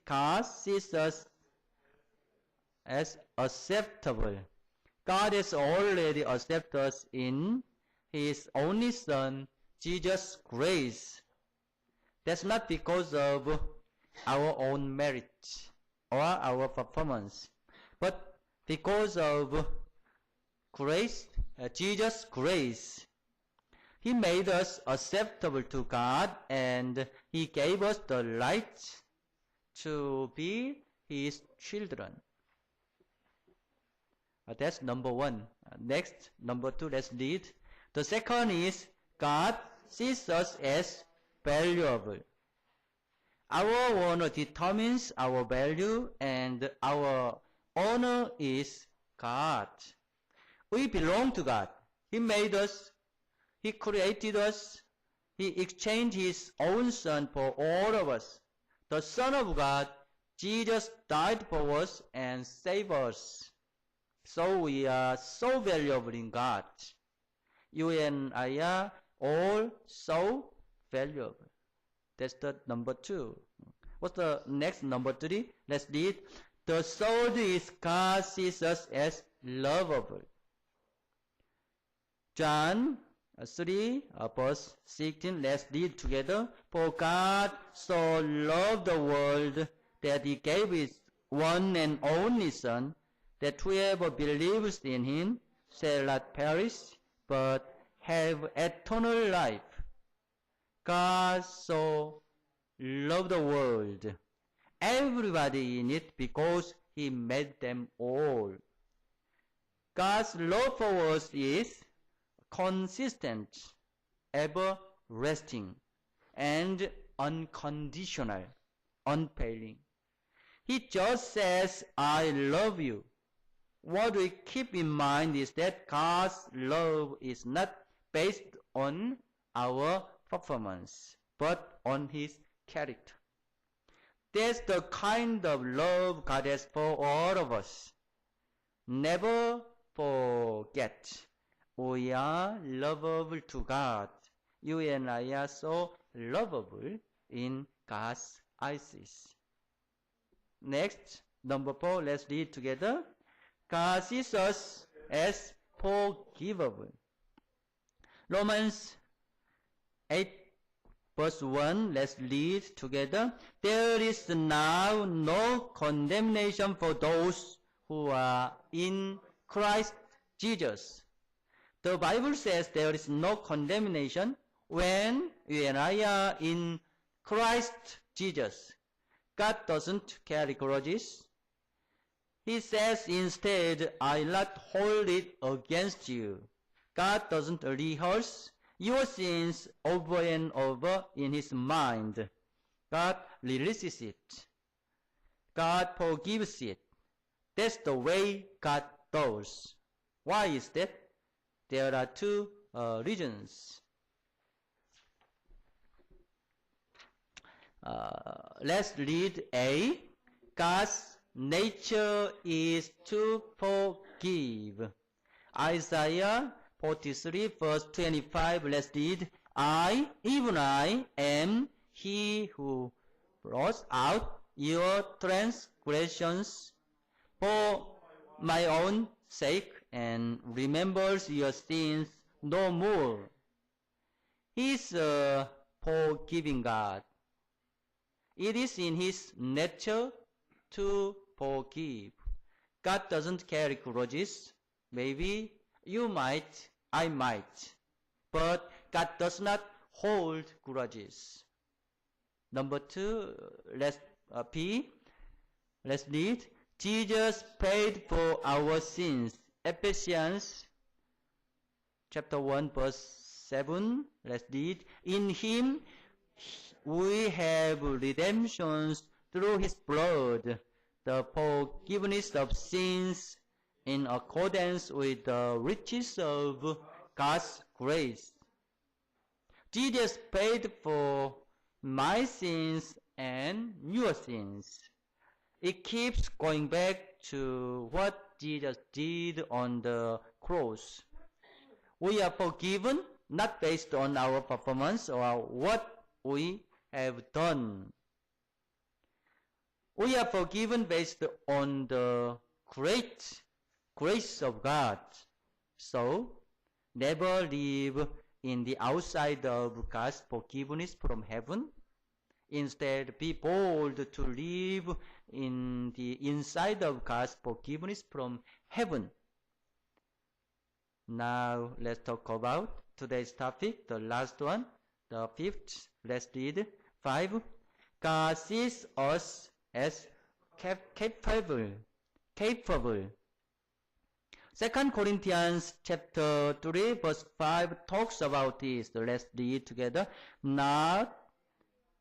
God sees us as acceptable. God has already accepted us in His only Son, Jesus' grace. That's not because of our own merit or our performance, but because of grace, Jesus' grace. He made us acceptable to God, and He gave us the right to be His children. That's number one. Next, number two, let's read. The second is God sees us as valuable. Our honor determines our value, and our honor is God. We belong to God. He made us. He created us. He exchanged His own Son for all of us. The Son of God, Jesus, died for us and saved us. So we are so valuable in God. You and I are all so valuable. That's the number two. What's the next number three? Let's read. The third is God sees us as lovable. John 3 verse 16. Let's read together. For God so loved the world that He gave His one and only Son, that whoever believes in Him shall not perish, but have eternal life. God so loved the world, everybody in it, because He made them all. God's love for us is consistent, everlasting, and unconditional, unfailing. He just says, I love you. What we keep in mind is that God's love is not based on our performance, but on His character. That's the kind of love God has for all of us. Never forget, we are lovable to God. You and I are so lovable in God's eyes. Next, number 4, let's read together. God sees us as forgivable. Romans 8 verse 1, let's read together. There is now no condemnation for those who are in Christ Jesus. The Bible says there is no condemnation when you and I are in Christ Jesus. God doesn't carry grudges. He says instead, I'll not hold it against you. God doesn't rehearse your sins over and over in His mind. God releases it. God forgives it. That's the way God does. Why is that? There are two reasons. Let's read A. God's nature is to forgive. Isaiah 43 verse 25, let's read. Even I, am He who blots out your transgressions for my own sake and remembers your sins no more. He's a forgiving God. It is in His nature to forgive. God doesn't carry grudges. Maybe you might, I might. But God does not hold grudges. Number 2, let's read. Jesus paid for our sins. Ephesians chapter 1 verse 7. Let's read. In Him we have redemption through His blood, the forgiveness of sins in accordance with the riches of God's grace. Jesus paid for my sins and your sins. It keeps going back to what Jesus did on the cross. We are forgiven not based on our performance or what we have done. We are forgiven based on the great grace of God. So, never live in the outside of God's forgiveness from heaven. Instead, be bold to live in the inside of God's forgiveness from heaven. Now, let's talk about today's topic, the last one, the fifth. Let's read 5. God sees us as capable. 2 Corinthians chapter 3 verse 5 talks about this. So let's read together. Not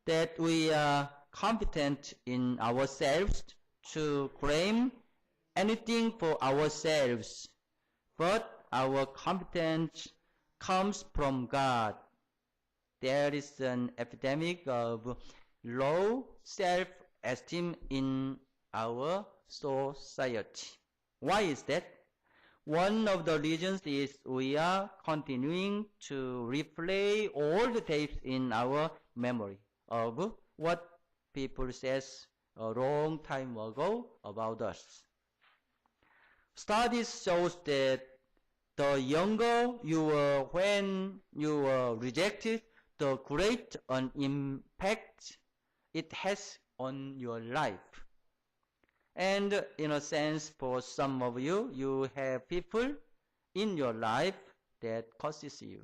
that we are competent in ourselves to claim anything for ourselves, but our competence comes from God. There is an epidemic of low self-esteem in our society. Why is that? One of the reasons is we are continuing to replay all the tapes in our memory of what people says a long time ago about us. Studies shows that the younger you were when you were rejected, the great an impact it has on your life. And in a sense, for some of you, you have people in your life that causes you.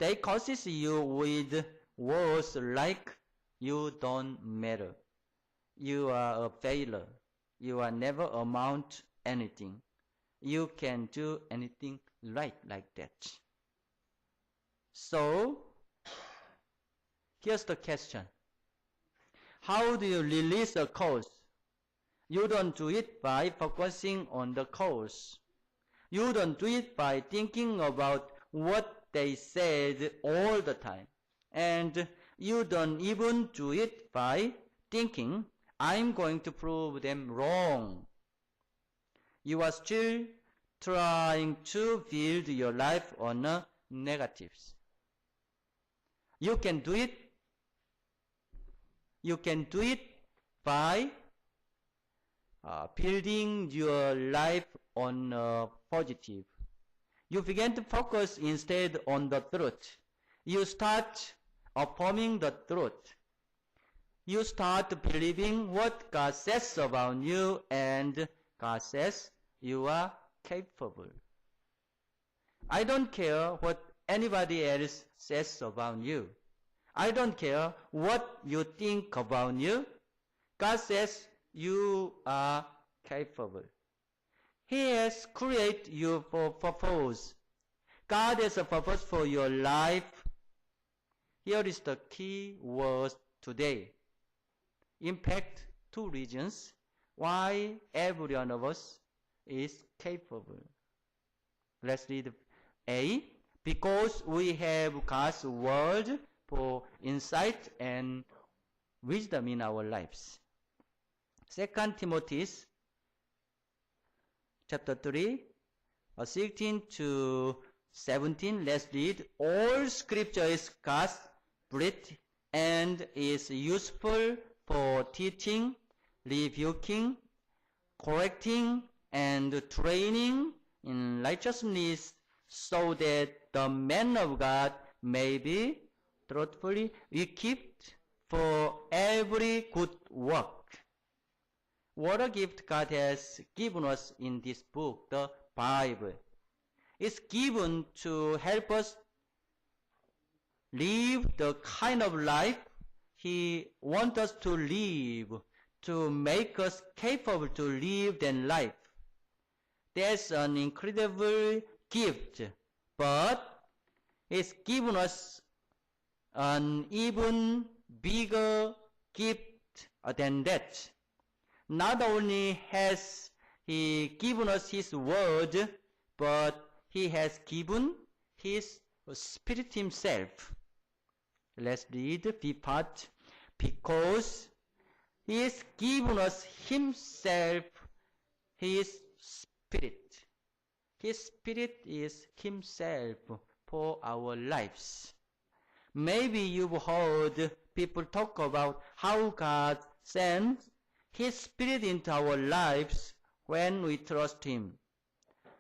They causes you with words like, you don't matter. You are a failure. You are never amount anything. You can do anything right like that. So, here's the question. How do you release a cause? You don't do it by focusing on the cause. You don't do it by thinking about what they said all the time. And you don't even do it by thinking, I'm going to prove them wrong. You are still trying to build your life on negatives. You can do it. You can do it by building your life on positive. You begin to focus instead on the truth. You start affirming the truth. You start believing what God says about you, and God says you are capable. I don't care what anybody else says about you. I don't care what you think about you. God says you are capable. He has created you for purpose. God has a purpose for your life. Here is the key word today. Impact 2 reasons why every one of us is capable. Let's read A. Because we have God's word for insight and wisdom in our lives. 2 Timothy chapter 3, 16 to 17. Let's read. All scripture is God's breathed and is useful for teaching, rebuking, correcting, and training in righteousness, so that the man of God may be truthfully equipped for every good work. What a gift God has given us in this book, the Bible. It's given to help us live the kind of life He wants us to live, to make us capable to live that life. That's an incredible gift, but it's given us an even bigger gift than that. Not only has He given us His word, but He has given His Spirit Himself. Let's read the part. Because He has given us Himself, His Spirit. His Spirit is Himself for our lives. Maybe you've heard people talk about how God sends His Spirit into our lives when we trust Him.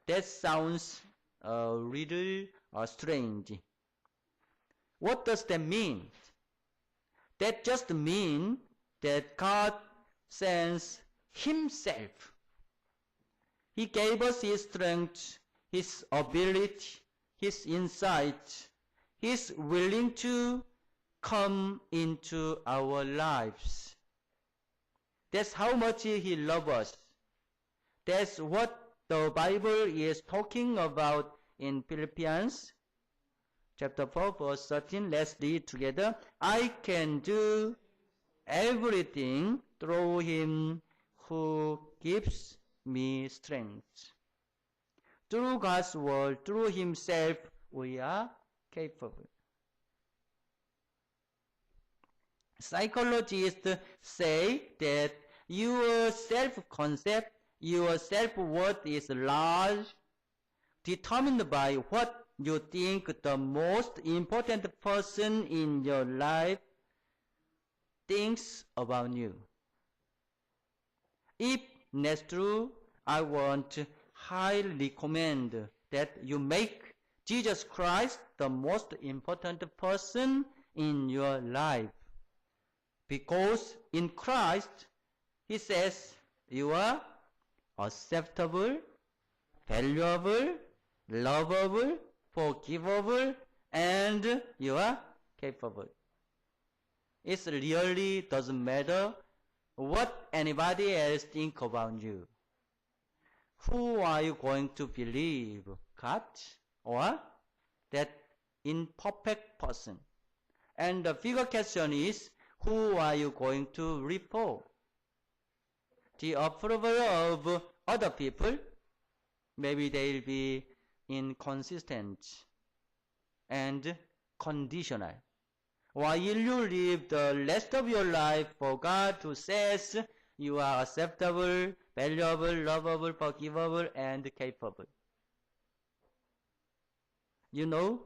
That sounds a little strange. What does that mean? That just means that God sends Himself. He gave us His strength, His ability, His insight. He's willing to come into our lives. That's how much He loves us. That's what the Bible is talking about in Philippians chapter 4 verse 13. Let's read together. I can do everything through Him who gives me strength. Through God's word, through Himself, we are capable. Psychologists say that your self-concept, your self-worth is large, determined by what you think the most important person in your life thinks about you. If that's true, I want to highly recommend that you make Jesus Christ the most important person in your life. Because in Christ, He says, you are acceptable, valuable, lovable, forgivable, and you are capable. It really doesn't matter what anybody else think about you. Who are you going to believe? God or that imperfect person? And the bigger question is, who are you going to report? The approval of other people? Maybe they'll be inconsistent and conditional. While you live the rest of your life for God who says you are acceptable, valuable, lovable, forgivable, and capable. You know,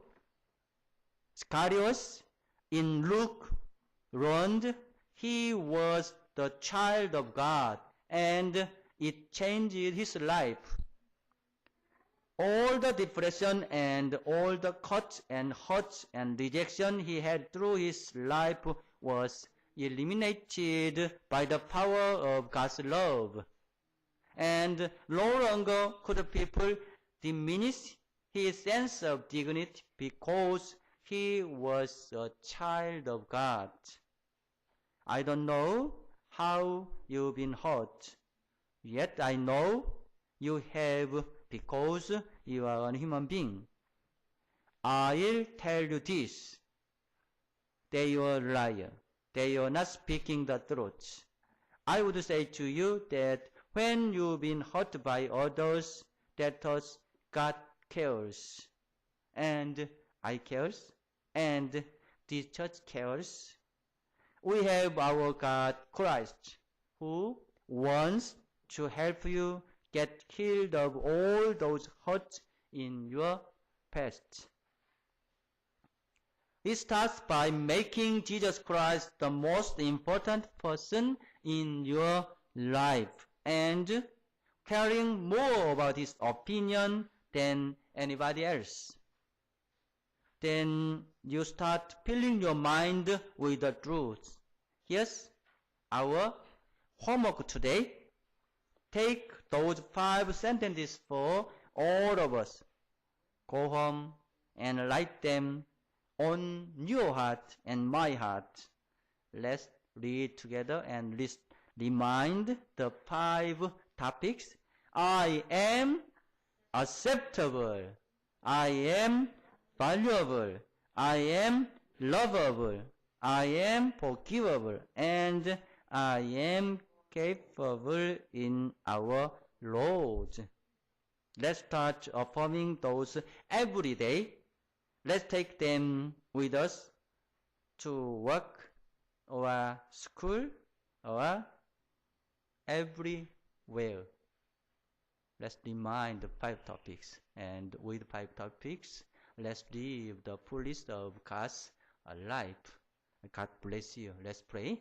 Scarius in Luke learned he was the child of God, and it changed his life. All the depression and all the cuts and hurts and rejection he had through his life was eliminated by the power of God's love. And no longer could people diminish his sense of dignity because he was a child of God. I don't know how you've been hurt, yet I know you have because you are a human being. I'll tell you this, that you are a liar, that you are not speaking the truth. I would say to you that when you've been hurt by others, that thus God cares, and I cares, and the church cares. We have our God Christ, who wants to help you get healed of all those hurts in your past. It starts by making Jesus Christ the most important person in your life and caring more about His opinion than anybody else. Then you start filling your mind with the truth. Here's our homework today. Take those 5 sentences for all of us. Go home and write them on your heart and my heart. Let's read together and remind the 5 topics. I am acceptable. I am valuable. I am lovable. I am forgivable. And I am capable in our Lord. Let's start affirming those every day. Let's take them with us to work or school or everywhere. Let's remind the 5 topics. And with 5 topics, let's live the fullest of God's life. God bless you. Let's pray.